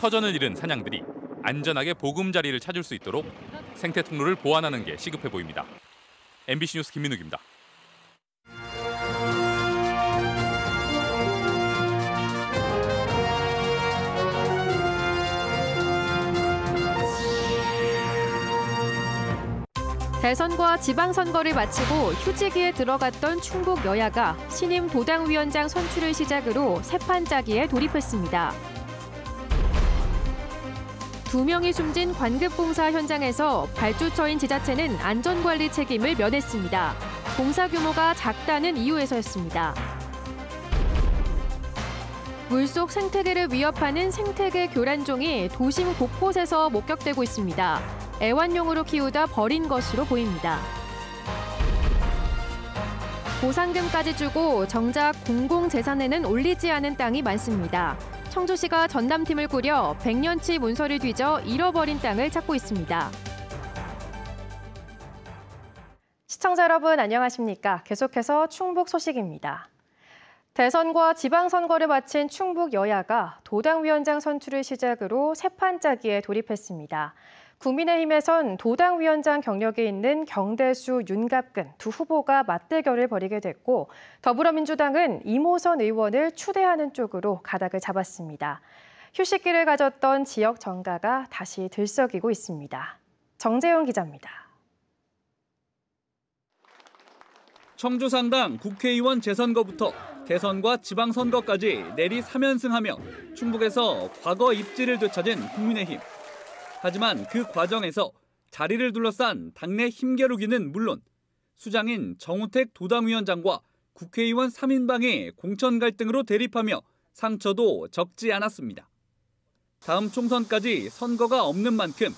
터전을 잃은 사냥들이 안전하게 보금자리를 찾을 수 있도록 생태 통로를 보완하는 게 시급해 보입니다. MBC 뉴스 김민욱입니다. 대선과 지방선거를 마치고 휴직기에 들어갔던 충북 여야가 신임 도당위원장 선출을 시작으로 새 판짜기에 돌입했습니다. 2명이 숨진 관급공사 현장에서 발주처인 지자체는 안전관리 책임을 면했습니다. 공사 규모가 작다는 이유에서였습니다. 물속 생태계를 위협하는 생태계 교란종이 도심 곳곳에서 목격되고 있습니다. 애완용으로 키우다 버린 것으로 보입니다. 보상금까지 주고 정작 공공재산에는 올리지 않은 땅이 많습니다. 청주시가 전담팀을 꾸려 100년치 문서를 뒤져 잃어버린 땅을 찾고 있습니다. 시청자 여러분 안녕하십니까? 계속해서 충북 소식입니다. 대선과 지방선거를 마친 충북 여야가 도당위원장 선출을 시작으로 새 판짜기에 돌입했습니다. 국민의힘에선 도당위원장 경력이 있는 경대수, 윤갑근 두 후보가 맞대결을 벌이게 됐고 더불어민주당은 이모선 의원을 추대하는 쪽으로 가닥을 잡았습니다. 휴식기를 가졌던 지역 정가가 다시 들썩이고 있습니다. 정재영 기자입니다. 청주 상당 국회의원 재선거부터 대선과 지방선거까지 내리 3연승하며 충북에서 과거 입지를 되찾은 국민의힘. 하지만 그 과정에서 자리를 둘러싼 당내 힘겨루기는 물론 수장인 정우택 도당위원장과 국회의원 3인방의 공천 갈등으로 대립하며 상처도 적지 않았습니다. 다음 총선까지 선거가 없는 만큼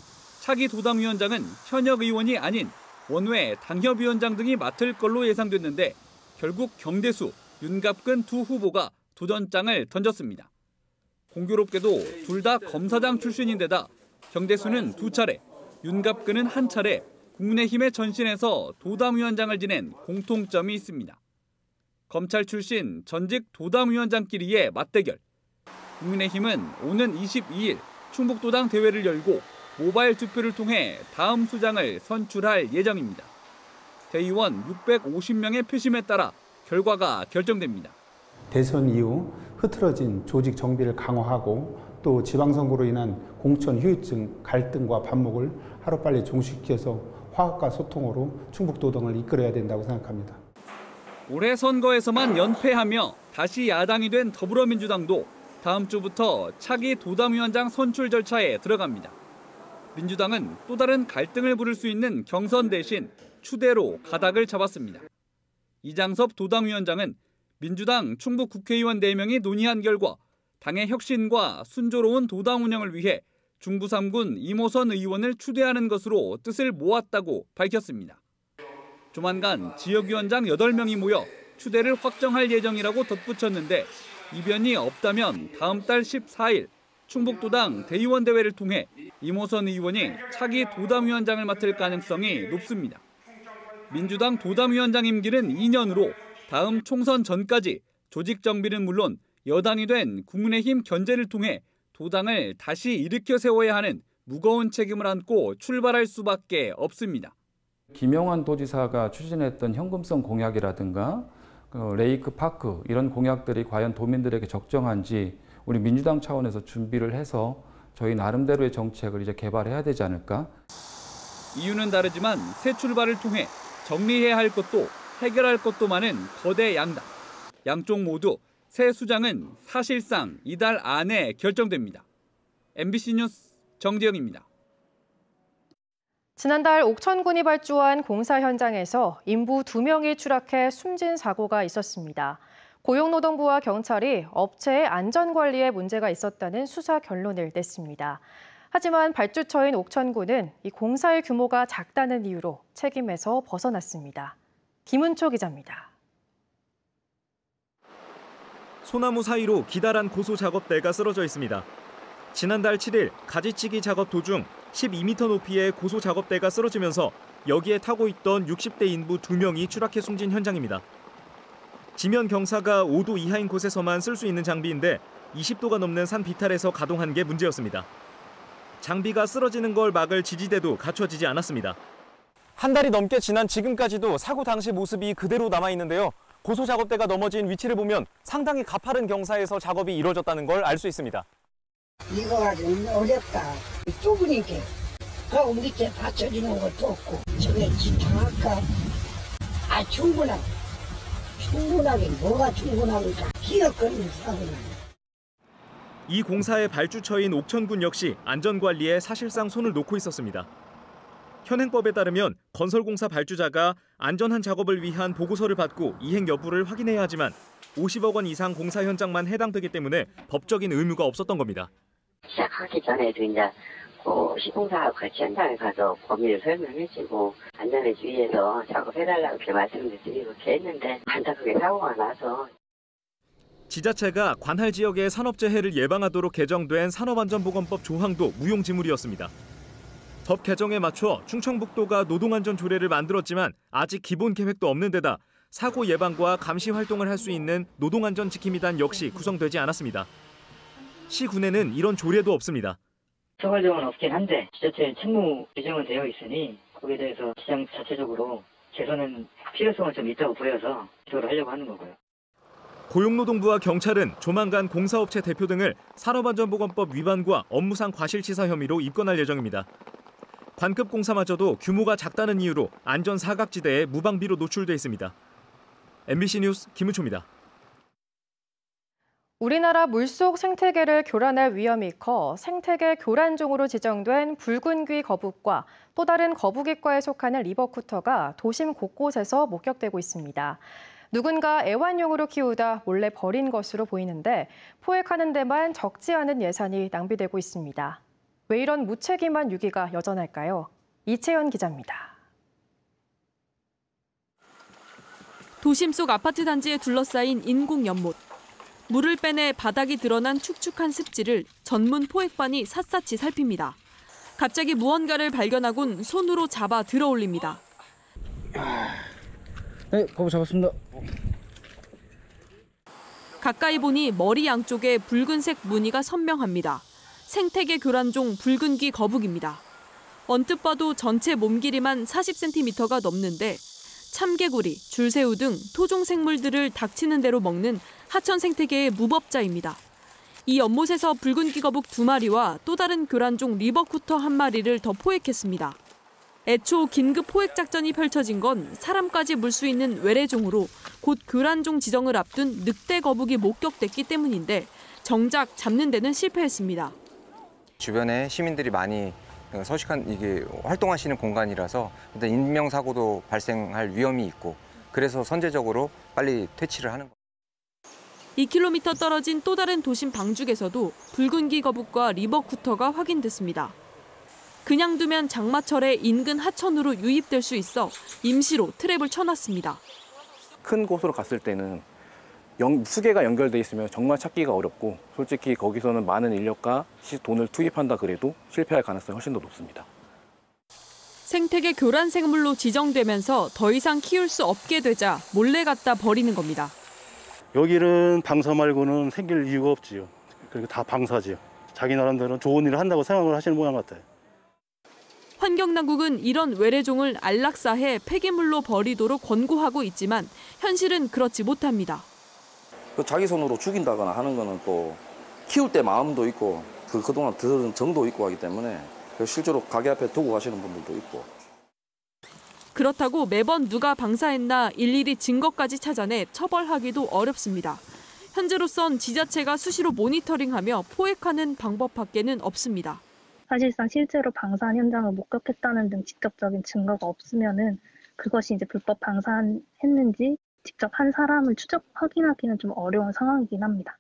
차기 도당위원장은 현역 의원이 아닌 원외 당협위원장 등이 맡을 걸로 예상됐는데 결국 경대수, 윤갑근 두 후보가 도전장을 던졌습니다. 공교롭게도 둘 다 검사장 출신인데다 경대수는 2차례, 윤갑근은 1차례 국민의힘의 전신에서 도당위원장을 지낸 공통점이 있습니다. 검찰 출신 전직 도당위원장끼리의 맞대결. 국민의힘은 오는 22일 충북도당 대회를 열고 모바일 투표를 통해 다음 수장을 선출할 예정입니다. 대의원 650명의 표심에 따라 결과가 결정됩니다. 대선 이후 흐트러진 조직 정비를 강화하고 또 지방선거로 인한 공천 후유증, 갈등과 반목을 하루빨리 종식시켜서 화합과 소통으로 충북도당을 이끌어야 된다고 생각합니다. 올해 선거에서만 연패하며 다시 야당이 된 더불어민주당도 다음 주부터 차기 도당위원장 선출 절차에 들어갑니다. 민주당은 또 다른 갈등을 부를 수 있는 경선 대신 추대로 가닥을 잡았습니다. 이장섭 도당위원장은 민주당 충북 국회의원 4명이 논의한 결과 당의 혁신과 순조로운 도당 운영을 위해 중부 3군 이모선 의원을 추대하는 것으로 뜻을 모았다고 밝혔습니다. 조만간 지역위원장 8명이 모여 추대를 확정할 예정이라고 덧붙였는데 이변이 없다면 다음 달 14일 충북도당 대의원 대회를 통해 이모선 의원이 차기 도당위원장을 맡을 가능성이 높습니다. 민주당 도당위원장 임기는 2년으로 다음 총선 전까지 조직 정비는 물론 여당이 된 국민의힘 견제를 통해 도당을 다시 일으켜 세워야 하는 무거운 책임을 안고 출발할 수밖에 없습니다. 김영환 도지사가 추진했던 현금성 공약이라든가 레이크 파크 이런 공약들이 과연 도민들에게 적정한지 우리 민주당 차원에서 준비를 해서 저희 나름대로의 정책을 이제 개발해야 되지 않을까? 이유는 다르지만 새 출발을 통해 정리해야 할 것도 해결할 것도 많은 거대 양당. 양쪽 모두 새 수장은 사실상 이달 안에 결정됩니다. MBC 뉴스 정재영입니다. 지난달 옥천군이 발주한 공사 현장에서 인부 2명이 추락해 숨진 사고가 있었습니다. 고용노동부와 경찰이 업체의 안전관리에 문제가 있었다는 수사 결론을 냈습니다. 하지만 발주처인 옥천군은 이 공사의 규모가 작다는 이유로 책임에서 벗어났습니다. 김은초 기자입니다. 소나무 사이로 기다란 고소 작업대가 쓰러져 있습니다. 지난달 7일 가지치기 작업 도중 12m 높이의 고소 작업대가 쓰러지면서 여기에 타고 있던 60대 인부 2명이 추락해 숨진 현장입니다. 지면 경사가 5도 이하인 곳에서만 쓸 수 있는 장비인데 20도가 넘는 산 비탈에서 가동한 게 문제였습니다. 장비가 쓰러지는 걸 막을 지지대도 갖춰지지 않았습니다. 한 달이 넘게 지난 지금까지도 사고 당시 모습이 그대로 남아 있는데요. 고소 작업대가 넘어진 위치를 보면 상당히 가파른 경사에서 작업이 이루어졌다는 걸 알 수 있습니다. 이거 가지고 어렵다. 좁으니까 가고 밑에 받쳐주는 것도 없고 저게 지탕할까? 충분하게 뭐가 충분합니까? 기어거리는 사고나. 이 공사의 발주처인 옥천군 역시 안전관리에 사실상 손을 놓고 있었습니다. 현행법에 따르면 건설공사 발주자가 안전한 작업을 위한 보고서를 받고 이행 여부를 확인해야 하지만 50억 원 이상 공사 현장만 해당되기 때문에 법적인 의무가 없었던 겁니다. 시작하기 전에도 이제 시공사하고 같이 현장에 가서 범위를 설명해주고 안전에 주의해서 작업해달라고 이렇게 말씀을 드리고 이렇게 했는데 안타깝게 사고가 나서. 지자체가 관할 지역의 산업재해를 예방하도록 개정된 산업안전보건법 조항도 무용지물이었습니다. 법 개정에 맞춰 충청북도가 노동안전 조례를 만들었지만 아직 기본 계획도 없는 데다 사고 예방과 감시 활동을 할 수 있는 노동안전지킴이단 역시 구성되지 않았습니다. 시군에는 이런 조례도 없습니다. 처벌정은 없긴 한데 지자체 책무 규정은 되어 있으니 거기에 대해서 시장 자체적으로 개선은 필요성은 좀 있다고 보여서 기도를 하려고 하는 거고요. 고용노동부와 경찰은 조만간 공사업체 대표 등을 산업안전보건법 위반과 업무상 과실치사 혐의로 입건할 예정입니다. 관급 공사마저도 규모가 작다는 이유로 안전 사각지대에 무방비로 노출돼 있습니다. MBC 뉴스 김은초입니다. 우리나라 물속 생태계를 교란할 위험이 커 생태계 교란종으로 지정된 붉은귀 거북과 또 다른 거북이과에 속하는 리버쿠터가 도심 곳곳에서 목격되고 있습니다. 누군가 애완용으로 키우다 몰래 버린 것으로 보이는데 포획하는 데만 적지 않은 예산이 낭비되고 있습니다. 왜 이런 무책임한 유기가 여전할까요? 이채연 기자입니다. 도심 속 아파트 단지에 둘러싸인 인공 연못. 물을 빼내 바닥이 드러난 축축한 습지를 전문 포획반이 샅샅이 살핍니다. 갑자기 무언가를 발견하곤 손으로 잡아 들어올립니다. 네, 거북 잡았습니다. 가까이 보니 머리 양쪽에 붉은색 무늬가 선명합니다. 생태계 교란종 붉은귀 거북입니다. 언뜻 봐도 전체 몸 길이만 40cm가 넘는데 참개구리, 줄새우 등 토종 생물들을 닥치는 대로 먹는 하천 생태계의 무법자입니다. 이 연못에서 붉은귀 거북 2마리와 또 다른 교란종 리버쿠터 1마리를 더 포획했습니다. 애초 긴급 포획 작전이 펼쳐진 건 사람까지 물 수 있는 외래종으로 곧 교란종 지정을 앞둔 늑대 거북이 목격됐기 때문인데 정작 잡는 데는 실패했습니다. 주변에 시민들이 많이 서식한 이게 활동하시는 공간이라서 일단 인명사고도 발생할 위험이 있고 그래서 선제적으로 빨리 퇴치를 하는 거예요. 2km 떨어진 또 다른 도심 방죽에서도 붉은귀 거북과 리버쿠터가 확인됐습니다. 그냥 두면 장마철에 인근 하천으로 유입될 수 있어 임시로 트랩을 쳐놨습니다. 큰 곳으로 갔을 때는 수계가 연결돼 있으면 정말 찾기가 어렵고 솔직히 거기서는 많은 인력과 돈을 투입한다 그래도 실패할 가능성이 훨씬 더 높습니다. 생태계 교란 생물로 지정되면서 더 이상 키울 수 없게 되자 몰래 갖다 버리는 겁니다. 여기는 방사 말고는 생길 이유가 없지요. 그리고 다 방사지요. 자기 나름대로 좋은 일을 한다고 생각을 하시는 모양 같아요. 환경당국은 이런 외래종을 안락사해 폐기물로 버리도록 권고하고 있지만 현실은 그렇지 못합니다. 자기 손으로 죽인다거나 하는 거는 또 키울 때 마음도 있고 그동안 들은 정도 있고 하기 때문에 실제로 가게 앞에 두고 가시는 분들도 있고. 그렇다고 매번 누가 방사했나 일일이 증거까지 찾아내 처벌하기도 어렵습니다. 현재로선 지자체가 수시로 모니터링하며 포획하는 방법밖에는 없습니다. 사실상 실제로 방사한 현장을 목격했다는 등 직접적인 증거가 없으면은 그것이 이제 불법 방사했는지 직접 한 사람을 확인하기는 좀 어려운 상황이긴 합니다.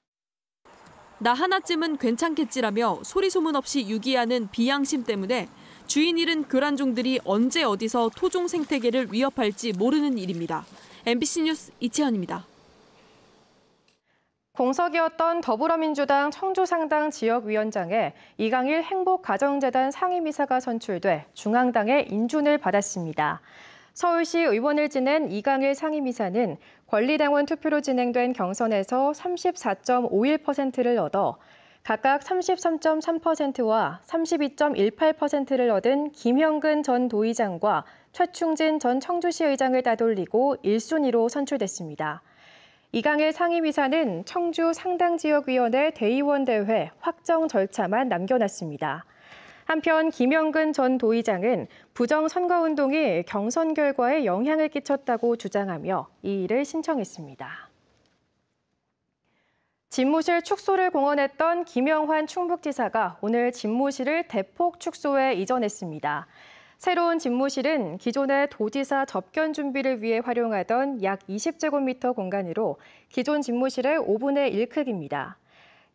나 하나쯤은 괜찮겠지라며 소리 소문 없이 유기하는 비양심 때문에 주인 잃은 교란종들이 언제 어디서 토종 생태계를 위협할지 모르는 일입니다. MBC 뉴스 이채연입니다. 공석이었던 더불어민주당 청주상당 지역위원장에 이강일 행복가정재단 상임이사가 선출돼 중앙당의 인준을 받았습니다. 서울시 의원을 지낸 이강일 상임이사는 권리당원 투표로 진행된 경선에서 34.51%를 얻어 각각 33.3%와 32.18%를 얻은 김형근 전 도의장과 최충진 전 청주시 의장을 따돌리고 1순위로 선출됐습니다. 이강일 상임이사는 청주 상당지역위원회 대의원 대회 확정 절차만 남겨놨습니다. 한편 김형근 전 도의장은 부정선거운동이 경선 결과에 영향을 끼쳤다고 주장하며 이의를 신청했습니다. 집무실 축소를 공언했던 김영환 충북지사가 오늘 집무실을 대폭 축소해 이전했습니다. 새로운 집무실은 기존의 도지사 접견 준비를 위해 활용하던 약 20제곱미터 공간으로 기존 집무실의 5분의 1 크기입니다.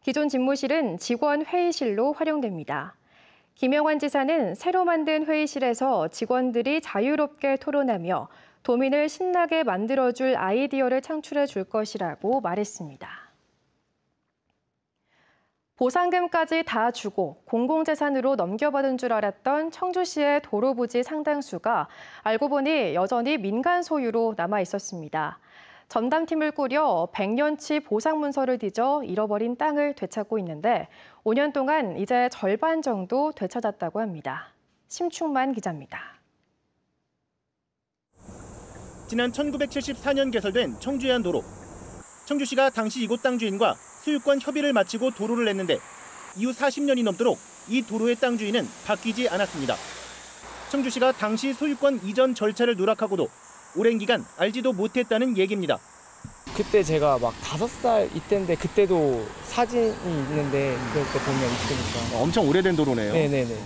기존 집무실은 직원 회의실로 활용됩니다. 김영환 지사는 새로 만든 회의실에서 직원들이 자유롭게 토론하며 도민을 신나게 만들어줄 아이디어를 창출해 줄 것이라고 말했습니다. 보상금까지 다 주고 공공재산으로 넘겨받은 줄 알았던 청주시의 도로 부지 상당수가 알고 보니 여전히 민간 소유로 남아 있었습니다. 전담팀을 꾸려 100년치 보상 문서를 뒤져 잃어버린 땅을 되찾고 있는데 5년 동안 이제 절반 정도 되찾았다고 합니다. 심충만 기자입니다. 지난 1974년 개설된 청주해안 도로. 청주시가 당시 이곳 땅 주인과 소유권 협의를 마치고 도로를 냈는데 이후 40년이 넘도록 이 도로의 땅 주인은 바뀌지 않았습니다. 청주시가 당시 소유권 이전 절차를 누락하고도 오랜 기간 알지도 못했다는 얘기입니다. 그때 제가 막 5살 이때인데 그때도 사진이 있는데 그럴 때 보면 있으니까. 엄청 오래된 도로네요. 네네네.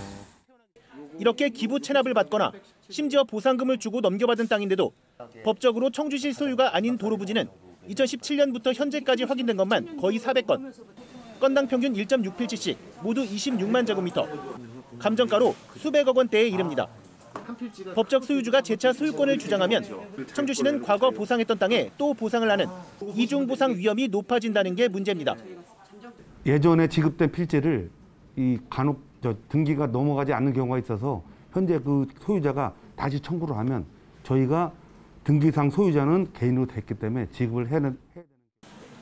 이렇게 기부 체납을 받거나 심지어 보상금을 주고 넘겨받은 땅인데도 법적으로 청주시 소유가 아닌 도로 부지는 2017년부터 현재까지 확인된 것만 거의 400건. 건당 평균 1.6필지씩 모두 26만 제곱미터. 감정가로 수백억 원대에 이릅니다. 법적 소유주가 재차 소유권을 주장하면 청주시는 과거 보상했던 땅에 또 보상을 하는 이중 보상 위험이 높아진다는 게 문제입니다. 예전에 지급된 필지를 간혹 등기가 넘어가지 않는 경우가 있어서 현재 그 소유자가 다시 청구를 하면 저희가 등기상 소유자는 개인으로 됐기 때문에 지급을 해야 되는.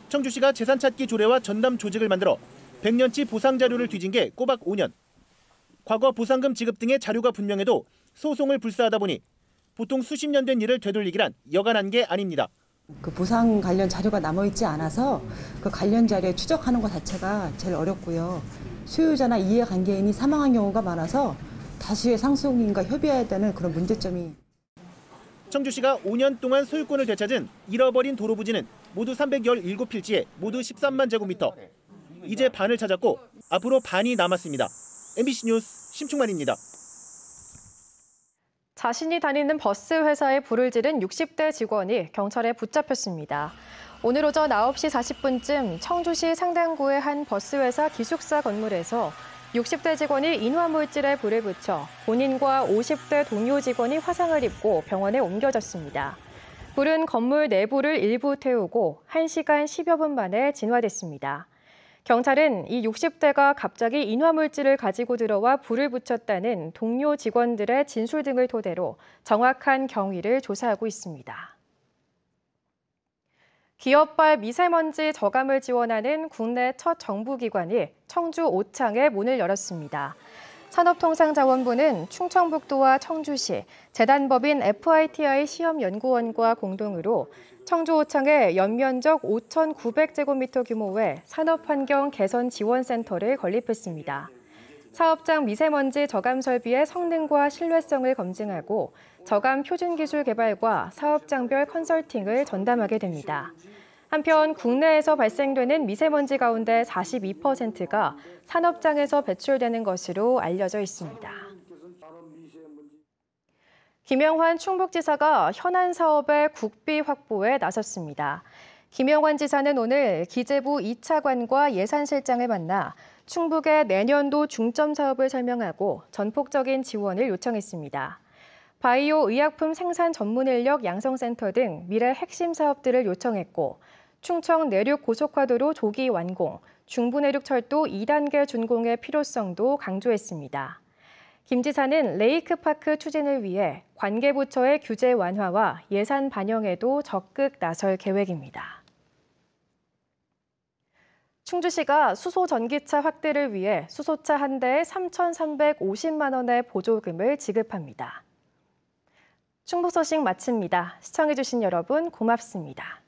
청주시가 재산 찾기 조례와 전담 조직을 만들어 100년치 보상 자료를 뒤진 게 꼬박 5년. 과거 보상금 지급 등의 자료가 분명해도 소송을 불사하다 보니 보통 수십 년 된 일을 되돌리기란 여간한 게 아닙니다. 그 보상 관련 자료가 남아있지 않아서 그 관련 자료에 추적하는 것 자체가 제일 어렵고요. 소유자나 이해관계인이 사망한 경우가 많아서 다수의 상속인과 협의해야 되는 그런 문제점이. 청주시가 5년 동안 소유권을 되찾은 잃어버린 도로 부지는 모두 317필지에 모두 13만 제곱미터. 이제 반을 찾았고 앞으로 반이 남았습니다. MBC 뉴스 심충만입니다. 자신이 다니는 버스 회사에 불을 지른 60대 직원이 경찰에 붙잡혔습니다. 오늘 오전 9시 40분쯤 청주시 상당구의 한 버스 회사 기숙사 건물에서 60대 직원이 인화물질에 불을 붙여 본인과 50대 동료 직원이 화상을 입고 병원에 옮겨졌습니다. 불은 건물 내부를 일부 태우고 1시간 10여 분 만에 진화됐습니다. 경찰은 이 60대가 갑자기 인화물질을 가지고 들어와 불을 붙였다는 동료 직원들의 진술 등을 토대로 정확한 경위를 조사하고 있습니다. 기업발 미세먼지 저감을 지원하는 국내 첫 정부기관이 청주 오창에 문을 열었습니다. 산업통상자원부는 충청북도와 청주시, 재단법인 FITI 시험연구원과 공동으로 청주 오창에 연면적 5,900제곱미터 규모의 산업환경 개선 지원센터를 건립했습니다. 사업장 미세먼지 저감 설비의 성능과 신뢰성을 검증하고 저감 표준 기술 개발과 사업장별 컨설팅을 전담하게 됩니다. 한편 국내에서 발생되는 미세먼지 가운데 42%가 산업장에서 배출되는 것으로 알려져 있습니다. 김영환 충북지사가 현안 사업의 국비 확보에 나섰습니다. 김영환 지사는 오늘 기재부 2차관과 예산실장을 만나 충북의 내년도 중점 사업을 설명하고 전폭적인 지원을 요청했습니다. 바이오 의약품 생산 전문 인력 양성센터 등 미래 핵심 사업들을 요청했고 충청 내륙 고속화도로 조기 완공, 중부내륙 철도 2단계 준공의 필요성도 강조했습니다. 김 지사는 레이크파크 추진을 위해 관계부처의 규제 완화와 예산 반영에도 적극 나설 계획입니다. 충주시가 수소 전기차 확대를 위해 수소차 한 대에 3,350만 원의 보조금을 지급합니다. 충북 소식 마칩니다. 시청해주신 여러분 고맙습니다.